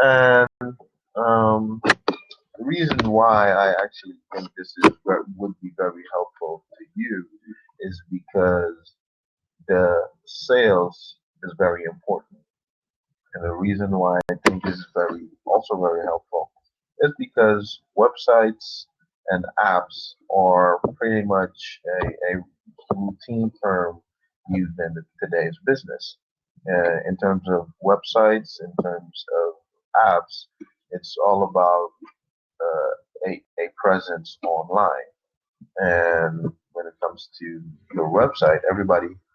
And the reason why I actually think this is would be very helpful to you is because the sales is very important. And the reason why I think this is very helpful is because websites and apps are pretty much a routine term used in today's business. In terms of websites, in terms of apps, it's all about a presence online. And when it comes to your website,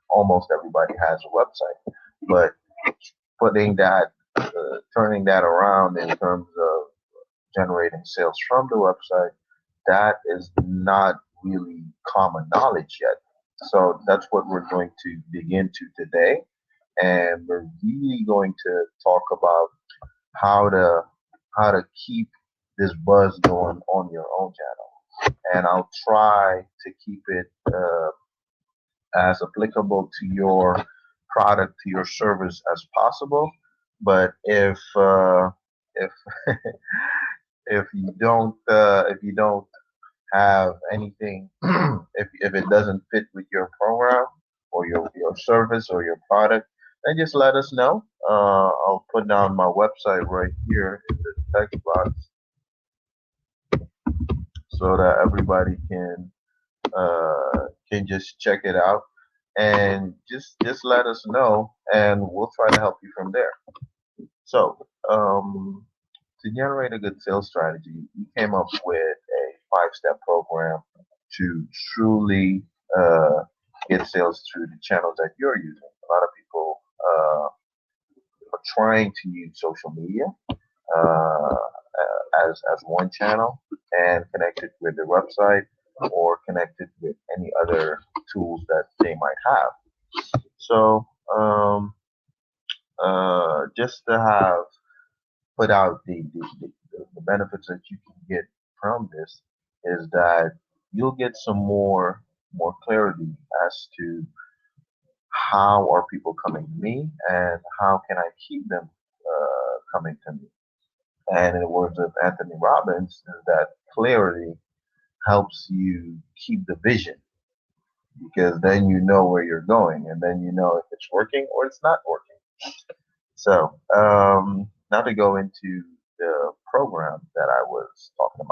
almost everybody has a website, but putting that, turning that around in terms of generating sales from the website, that is not really common knowledge yet. So that's what we're going to dig into today. And we're really going to talk about how to how to keep this buzz going on your own channel. And I'll try to keep it as applicable to your product, to your service as possible. But if if you don't have anything, if it doesn't fit with your program or your service or your product, then just let us know. I'll put down my website right here in the text box so that everybody can just check it out and just let us know, and we'll try to help you from there. So, to generate a good sales strategy, we came up with a five-step program to truly get sales through the channels that you're using. A lot of people are trying to use social media as one channel and connect it with the website or connect it with any other tools that they might have. So, just to have put out the benefits that you can get from this is that you'll get some more clarity as to how are people coming to me and how can I keep them coming to me. And in the words of Anthony Robbins, is that clarity helps you keep the vision because then you know where you're going and then you know if it's working or it's not working. So, now to go into the program that I was talking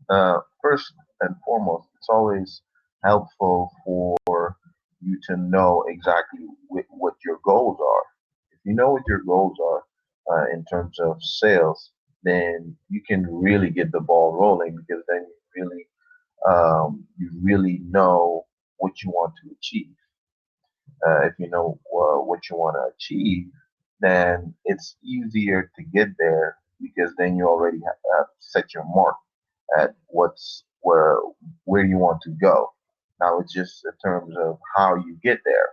about. First and foremost, it's always helpful for you to know exactly what your goals are. If you know what your goals are in terms of sales, then you can really get the ball rolling because then you really know what you want to achieve. If you know what you want to achieve, then it's easier to get there because then you already have set your mark at where you want to go. Now it's just in terms of how you get there.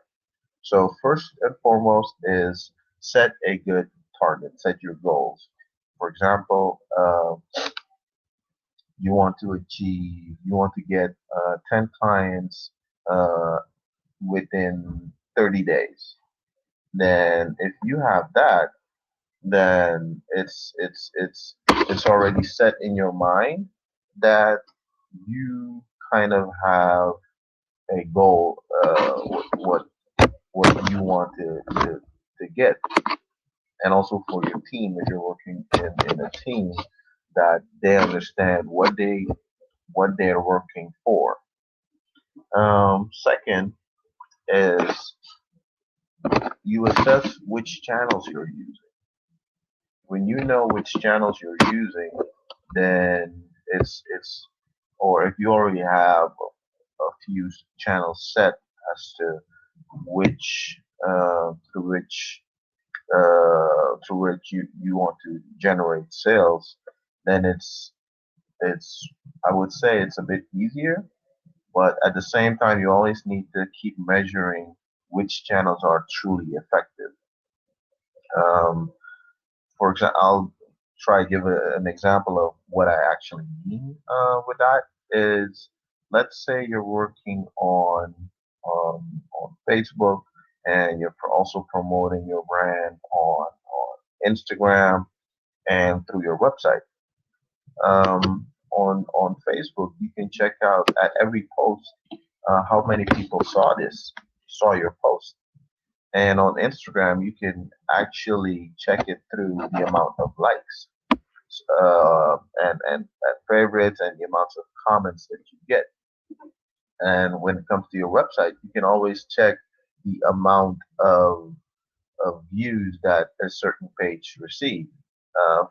So first and foremost is set a good target, set your goals. For example, you want to get 10 clients uh, within 30 days. Then if you have that, then it's already set in your mind that you kind of have a goal, what you want to get, and also for your team if you're working in a team that they understand what they're working for. Second is you assess which channels you're using. When you know which channels you're using, then it's or if you already have a few channels set as to which through which you want to generate sales, then it's I would say it's a bit easier, but at the same time you always need to keep measuring which channels are truly effective. Um, for example, I'll try to give an example of what I actually mean with that is let's say you're working on Facebook and you're also promoting your brand on Instagram and through your website. On Facebook, you can check out at every post how many people saw your post. And on Instagram, you can actually check it through the amount of likes and favorites and the amounts of comments that you get. And when it comes to your website, you can always check the amount of views that a certain page received.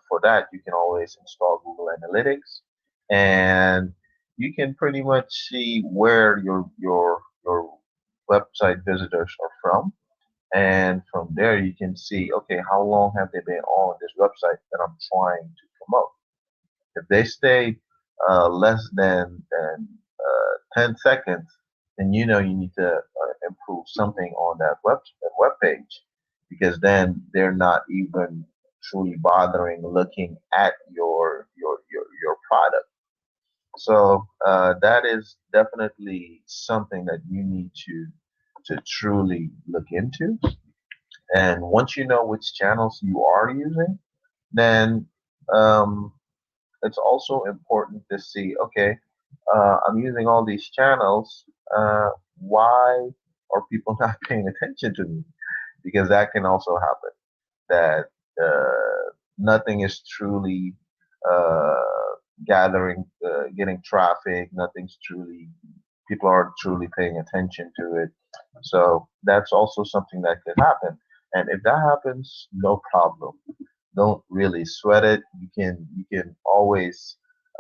For that, you can always install Google Analytics, and you can pretty much see where your website visitors are from. And from there, you can see, okay, how long have they been on this website that I'm trying to promote? If they stay less than 10 seconds, then you know you need to improve something on that web page, because then they're not even truly bothering looking at your product. So that is definitely something that you need to truly look into. And once you know which channels you are using, then um, it's also important to see, okay, I'm using all these channels. Why are people not paying attention to me? Because that can also happen. That nothing is truly uh, getting traffic. Nothing's truly, people aren't truly paying attention to it. So that's also something that could happen. And if that happens, no problem. Don't really sweat it.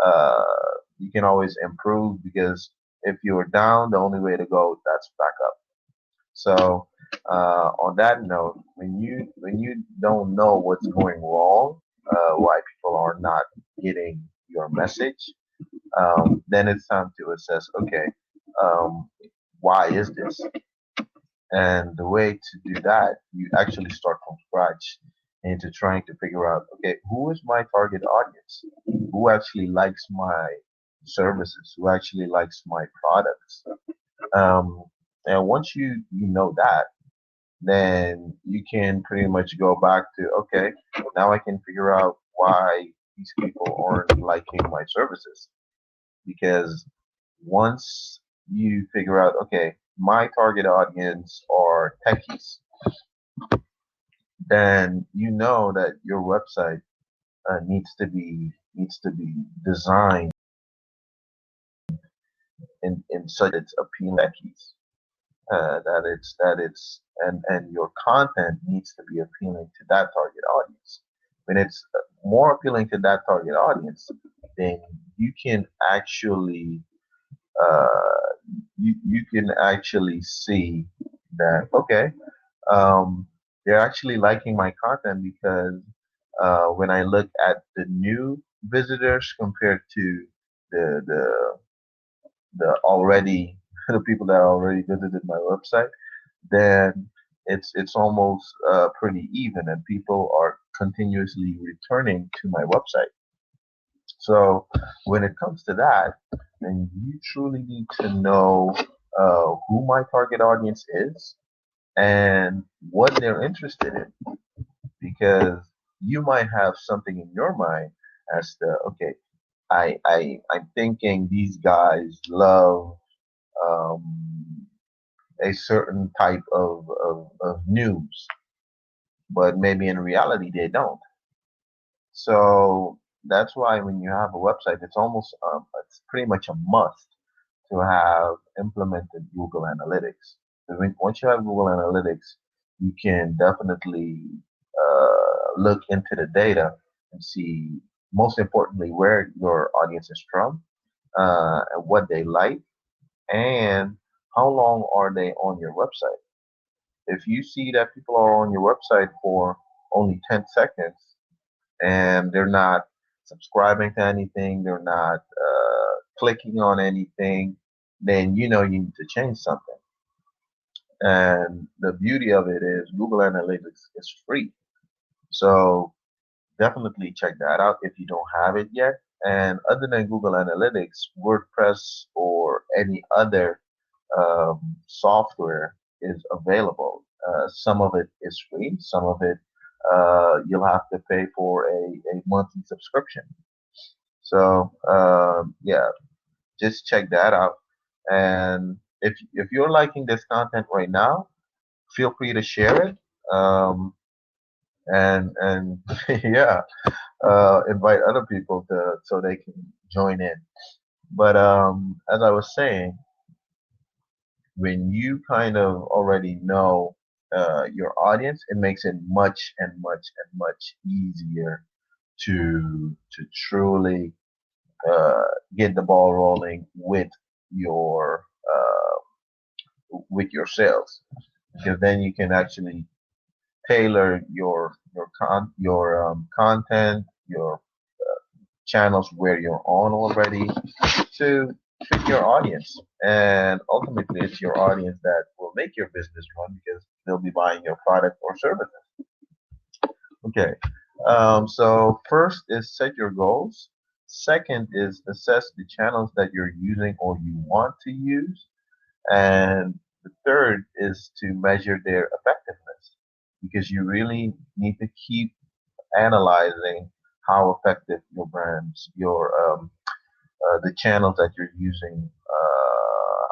Uh, you can always improve, because if you're down, the only way to go that's back up. So on that note, when you don't know what's going wrong, why people are not getting your message, then it's time to assess. Okay, um, why is this? And the way to do that, you actually start from scratch into trying to figure out, okay, who is my target audience? Who actually likes my services? Who actually likes my products? Um, and once you know that, then you can pretty much go back to, okay, now I can figure out why these people aren't liking my services. Because once you figure out, okay, my target audience are techies, then you know that your website needs to be designed in such that it's appealing to techies. That it's and your content needs to be appealing to that target audience. When it's more appealing to that target audience, then you can actually uh, you can actually see that, okay, um, they're actually liking my content, because when I look at the new visitors compared to the the already the people that already visited my website, then it's almost pretty even, and people are continuously returning to my website. So when it comes to that, then you truly need to know who my target audience is and what they're interested in, because you might have something in your mind as to, okay, I'm thinking these guys love um, a certain type of news, but maybe in reality they don't. So that's why when you have a website, it's pretty much a must to have implemented Google Analytics. Once you have Google Analytics, you can definitely look into the data and see, most importantly, where your audience is from, and what they like, and how long are they on your website. If you see that people are on your website for only 10 seconds and they're not subscribing to anything, they're not clicking on anything, then you know you need to change something. And the beauty of it is Google Analytics is free. So definitely check that out if you don't have it yet. And other than Google Analytics, WordPress or any other software is available. Some of it is free, some of it you'll have to pay for a monthly subscription. So yeah, just check that out. And if you're liking this content right now, feel free to share it. And yeah, invite other people to so they can join in. But as I was saying, when you kind of already know your audience, it makes it much and much and much easier to truly uh, get the ball rolling your uh, with your sales, because then you can actually tailor your content, your channels where you're on already to fit your audience. And ultimately, it's your audience that will make your business run because they'll be buying your product or services. Okay. So first is set your goals. Second is assess the channels that you're using or you want to use. And the third is to measure their effectiveness, because you really need to keep analyzing how effective your brands, the channels that you're using,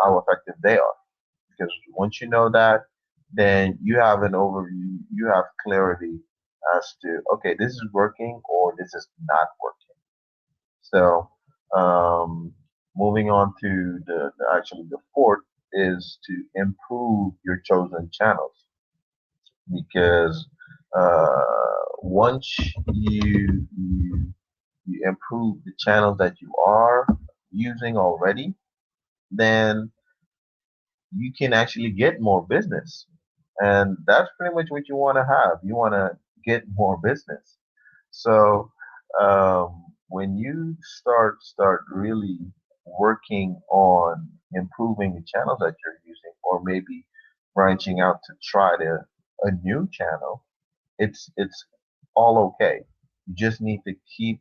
how effective they are. Because once you know that, then you have an overview, you have clarity as to, okay, this is working or this is not working. So, um, moving on to actually the fourth is to improve your chosen channels, because once you improve the channels that you are using already, then you can actually get more business. And that's pretty much what you want to have. You want to get more business. So when you start really working on improving the channels that you're using, or maybe branching out to try a new channel, it's all okay. You just need to keep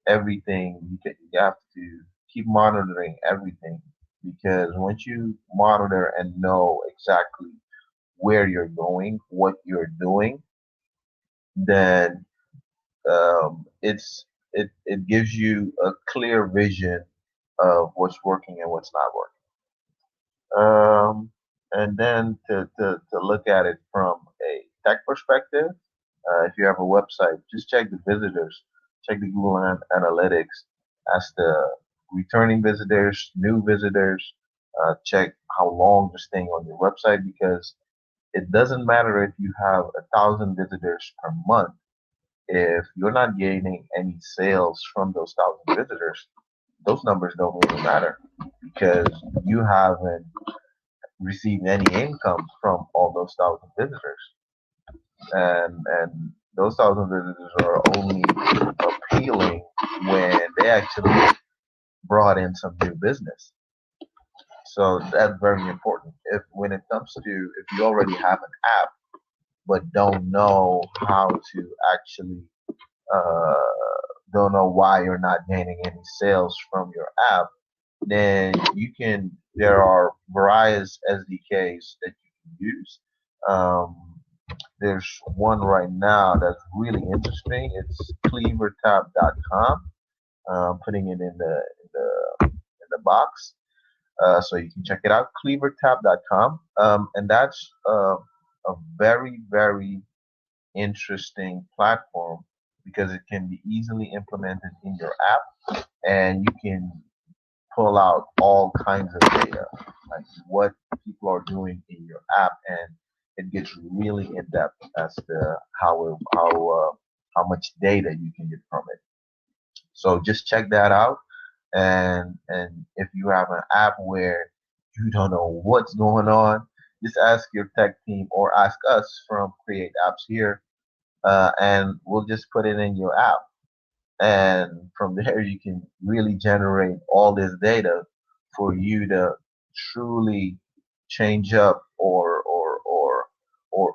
everything. You have to keep monitoring everything, because once you monitor and know exactly where you're going, what you're doing, then it gives you a clear vision of what's working and what's not working. And then to look at it from a tech perspective, if you have a website, just check the visitors, check the Google Analytics as the returning visitors, new visitors. Check how long they're staying on your website, because it doesn't matter if you have 1,000 visitors per month. If you're not gaining any sales from those 1,000 visitors, those numbers don't really matter, because you haven't received any income from all those 1,000 visitors. And those 1,000 visitors are only appealing when they actually brought in some new business. So that's very important. If when it comes to, if you already have an app but uh, don't know why you're not gaining any sales from your app, then there are various SDKs that you can use. Um, there's one right now that's really interesting. It's cleavertab.com. Putting it in the box, so you can check it out. Cleavertab.com, and that's a very very interesting platform, because it can be easily implemented in your app, and you can pull out all kinds of data, like what people are doing in your app, and it gets really in depth as to how much data you can get from it. So just check that out, and if you have an app where you don't know what's going on, just ask your tech team or ask us from Create Apps here, and we'll just put it in your app. And from there, you can really generate all this data for you to truly change up or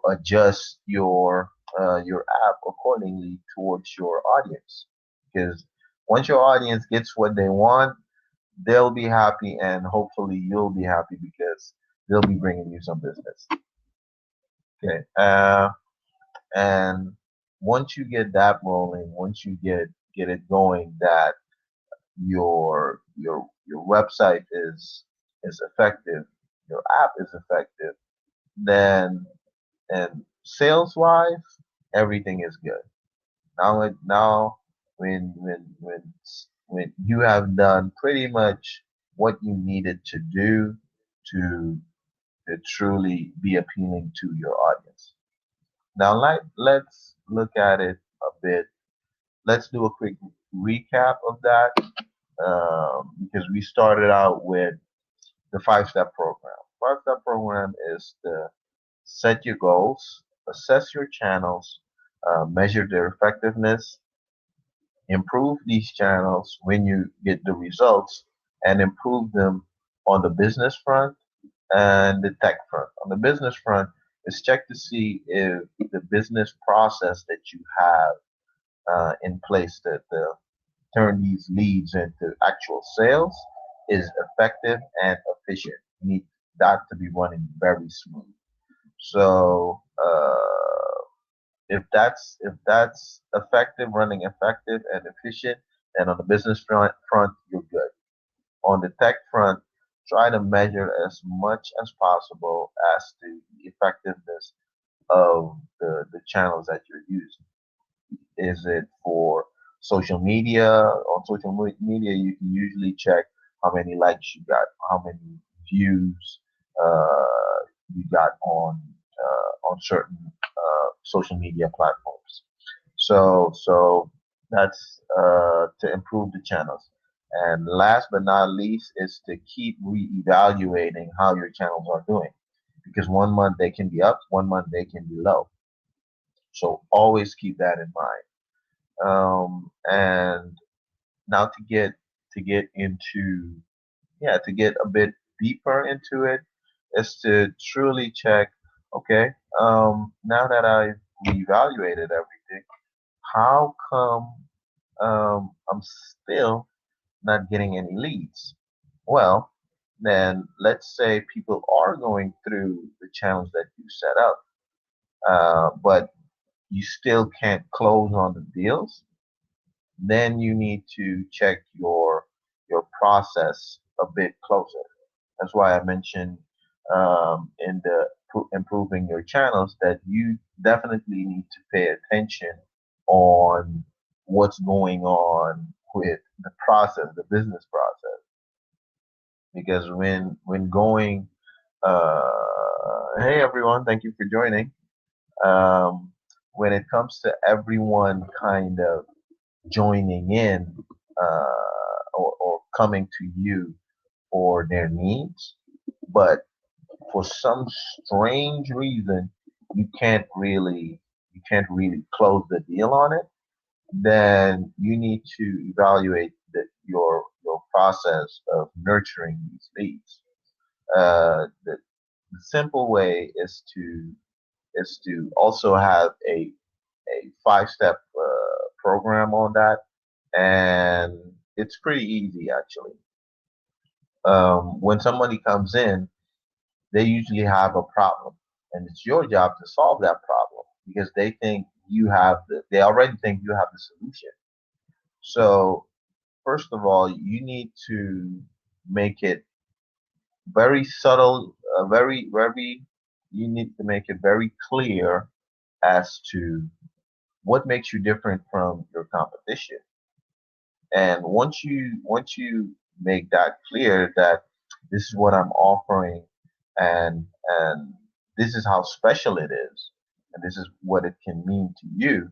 adjust your app accordingly towards your audience. Because once your audience gets what they want, they'll be happy, and hopefully you'll be happy, because they'll be bringing you some business. Okay. And once you get that rolling, once you get it going, that your website is effective, your app is effective, then and sales wise, everything is good. Now when you have done pretty much what you needed to do to to truly be appealing to your audience. Now let's look at it a bit. Let's do a quick recap of that, because we started out with the 5-step program. 5-step program is to set your goals, assess your channels, measure their effectiveness, improve these channels when you get the results, and improve them on the business front and the tech front. On the business front, is check to see if the business process that you have in place to turn these leads into actual sales is effective and efficient. You need that to be running very smooth. So if that's effective, running effective and efficient, then on the business front you're good. On the tech front, try to measure as much as possible as to the effectiveness of the channels that you're using. Is it for social media? On social media, you can usually check how many likes you got, how many views you got on certain social media platforms. So that's to improve the channels. And last but not least is to keep reevaluating how your channels are doing, because one month they can be up, one month they can be low. So always keep that in mind. And now to get into to get a bit deeper into it is to truly check, okay, now that I've reevaluated everything, how come I'm still not getting any leads? Well, then let's say people are going through the channels that you set up, but you still can't close on the deals. Then you need to check your process a bit closer. That's why I mentioned in the improving your channels that you definitely need to pay attention on what's going on with the process, the business process, because when going, hey everyone, thank you for joining. Um, when it comes to everyone kind of joining in or coming to you for their needs, but for some strange reason you can't really close the deal on it, then you need to evaluate your process of nurturing these leads. The simple way is to also have a 5-step program on that, and it's pretty easy actually. When somebody comes in, they usually have a problem, and it's your job to solve that problem because they already think you have the solution. So first of all, you need to make it very subtle, you need to make it very clear as to what makes you different from your competition. And once you make that clear that this is what I'm offering, and this is how special it is, and this is what it can mean to you,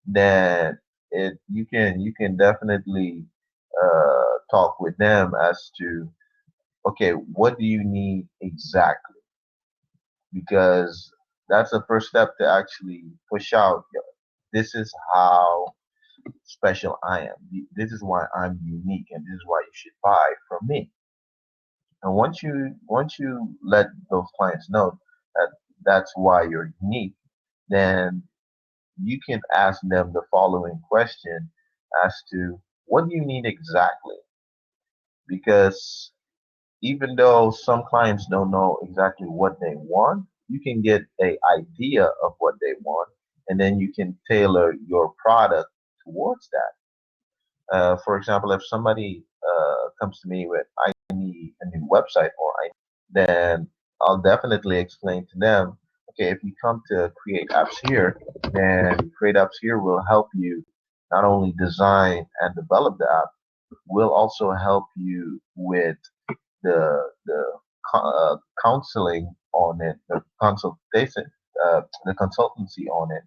then it you can definitely talk with them as to, okay, what do you need exactly? Because that's the first step to actually push out. "Yo, this is how special I am. This is why I'm unique, and this is why you should buy from me." And once you let those clients know that that's why you're unique, then you can ask them the following question as to, what do you need exactly? Because even though some clients don't know exactly what they want, you can get a idea of what they want, and then you can tailor your product towards that. For example, if somebody comes to me with, I need a new website, then I'll definitely explain to them, okay, if you come to Create Apps Here, then Create Apps Here will help you not only design and develop the app, will also help you with the counseling on it, the consultation, the consultancy on it,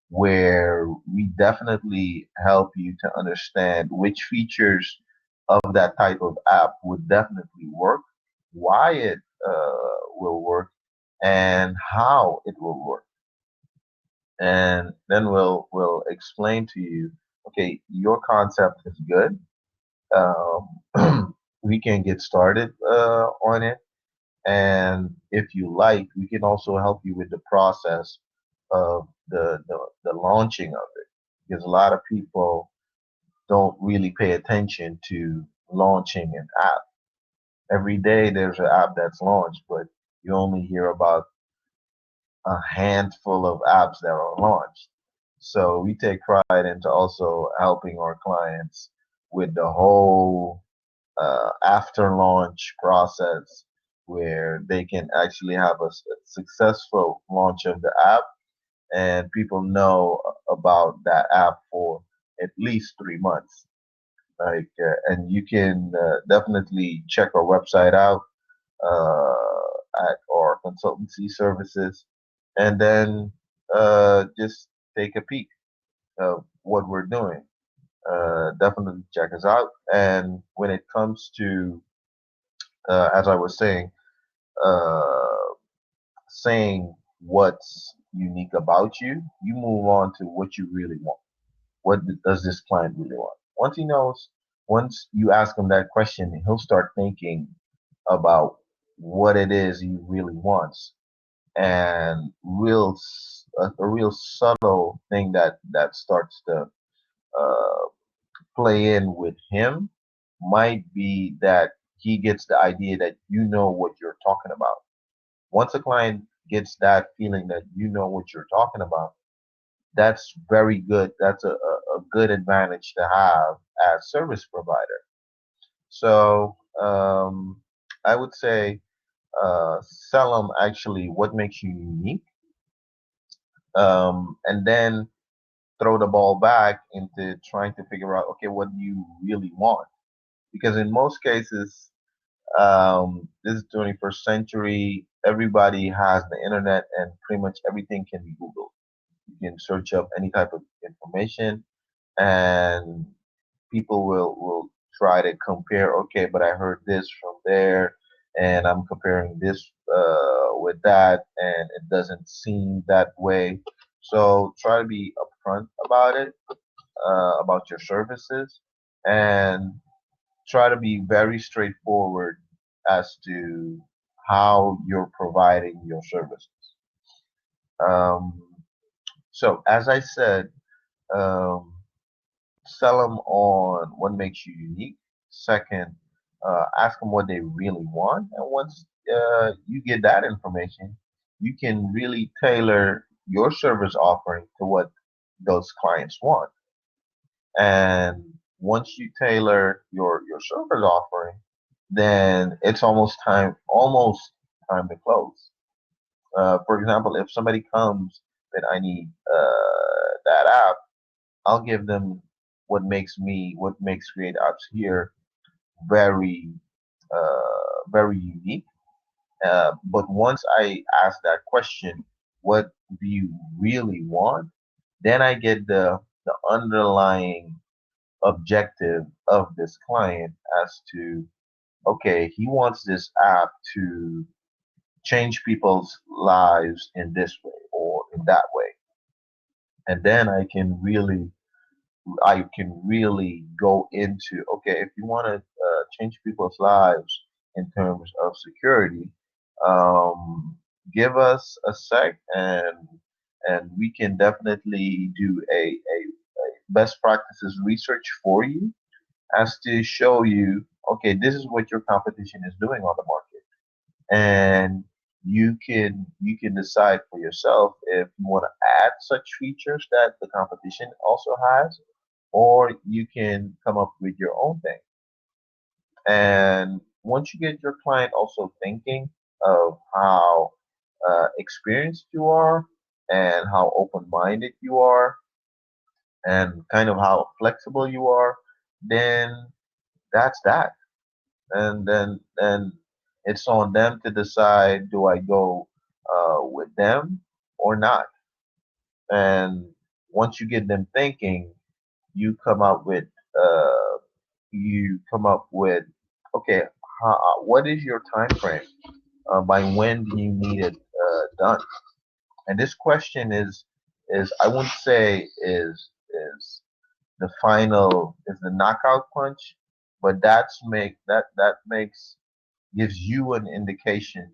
where we definitely help you to understand which features of that type of app would definitely work, why it will work, and how it will work. And then we'll explain to you, okay, your concept is good. We can get started on it, and if you like, we can also help you with the process of the launching of it, because a lot of people don't really pay attention to launching an app. Every day there's an app that's launched, but you only hear about a handful of apps that are launched. So we take pride into also helping our clients with the whole after launch process, where they can actually have a successful launch of the app, and people know about that app for at least 3 months. And you can definitely check our website out at our consultancy services, and then just take a peek of what we're doing. Definitely check us out. And when it comes to, as I was uh, saying what's unique about you, you move on to what you really want. What does this client really want? Once he knows, once you ask him that question, he'll start thinking about what it is he really wants. And a real subtle thing that starts to uh, play in with him might be that he gets the idea that you know what you're talking about. Once a client gets that feeling that you know what you're talking about, that's very good. That's a good advantage to have as service provider. So I would say sell them actually what makes you unique, and then throw the ball back into trying to figure out, okay, what do you really want? Because in most cases, this is 21st century. Everybody has the internet, and pretty much everything can be Googled. You can search up any type of information, and people will try to compare. Okay, but I heard this from there, and I'm comparing this with that, and it doesn't seem that way. So try to be upfront about it, about your services, and try to be very straightforward as to how you're providing your services. Um, so, as I said, um, sell them on what makes you unique. Second, ask them what they really want. And once you get that information, you can really tailor your service offering to what those clients want. And once you tailor your service offering, then it's almost time to close. For example, if somebody comes that I need that app, I'll give them what makes Create Apps Here very very unique. But once I ask that question, what do you really want? Then I get the underlying objective of this client as to, okay, he wants this app to change people's lives in this way or in that way. And then I can really go into, okay, if you want to change people's lives in terms of security, um, give us a sec, and we can definitely do a best practices research for you as to show you, okay, this is what your competition is doing on the market, and you can decide for yourself if you want to add such features that the competition also has, or you can come up with your own thing. And once you get your client also thinking of how experienced you are and how open-minded you are and kind of how flexible you are, then that's that. And then it's on them to decide, do I go with them or not? And once you get them thinking, you come up with uh, you come up with okay, what is your time frame? By when do you need it done? And this question is I wouldn't say is the final is the knockout punch, but that makes gives you an indication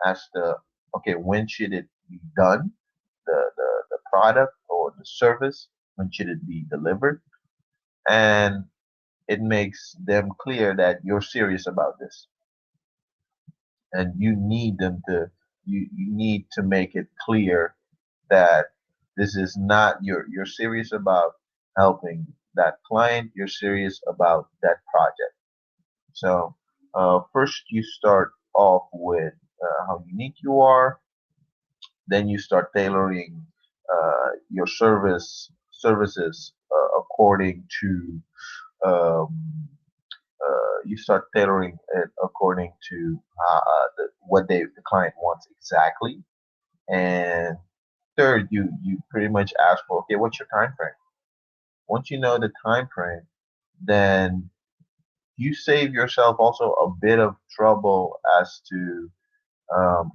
as to okay, when should it be done, the product or the service, when should it be delivered, and it makes them clear that you're serious about this, and you need to make it clear that this is not you're serious about helping that client, you're serious about that project. So first you start off with how unique you are, then you start tailoring your services according to you start tailoring it according to what the client wants exactly. And third, you pretty much ask for, okay, what's your time frame? Once you know the time frame, then you save yourself also a bit of trouble as to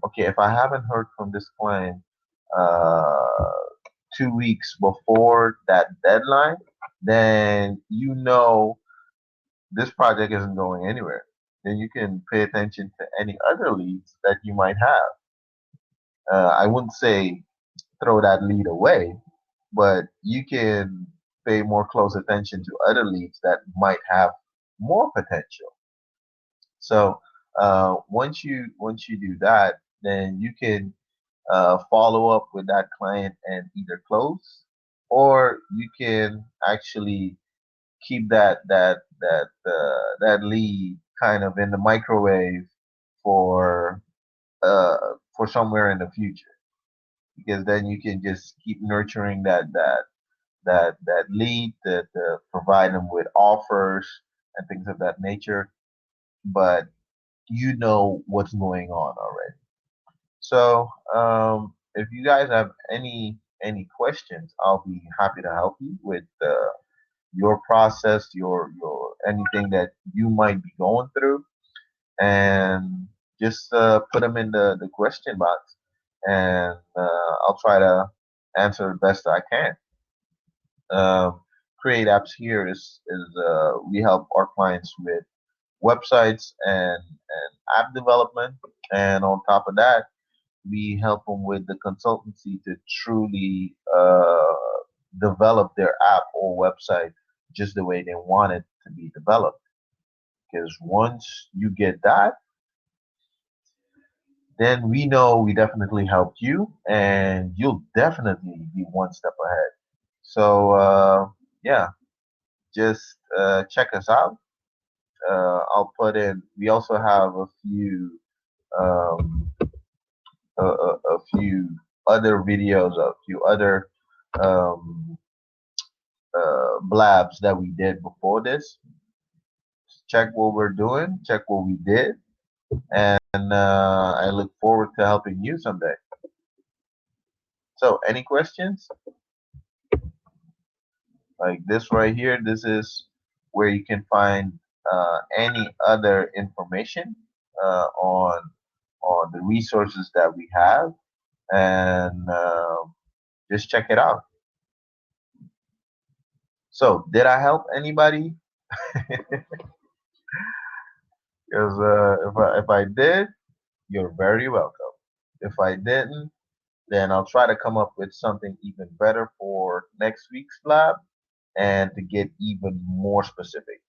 okay, if I haven't heard from this client uh, 2 weeks before that deadline, then you know this project isn't going anywhere. Then you can pay attention to any other leads that you might have. I wouldn't say throw that lead away, but you can pay more close attention to other leads that might have more potential. So once you do that, then you can follow up with that client and either close, or you can actually keep that lead kind of in the microwave for uh, for somewhere in the future, because then you can just keep nurturing that lead, to provide them with offers and things of that nature. But you know what's going on already. So if you guys have any questions, I'll be happy to help you with your process, your anything that you might be going through, and just put them in the question box, and I'll try to answer the best I can. Create apps here is we help our clients with websites and app development, and on top of that, we help them with the consultancy to truly develop their app or website just the way they want it to be developed. Because once you get that, then we know we definitely helped you, and you'll definitely be one step ahead. So yeah, just check us out. I'll put in. We also have um, a few other videos, a few other um, blabs that we did before this. Check what we're doing. Check what we did, and I look forward to helping you someday. So, any questions? Like this right here, this is where you can find any other information on the resources that we have, and just check it out. So, did I help anybody? Because if I did, you're very welcome. If I didn't, then I'll try to come up with something even better for next week's lab and to get even more specific.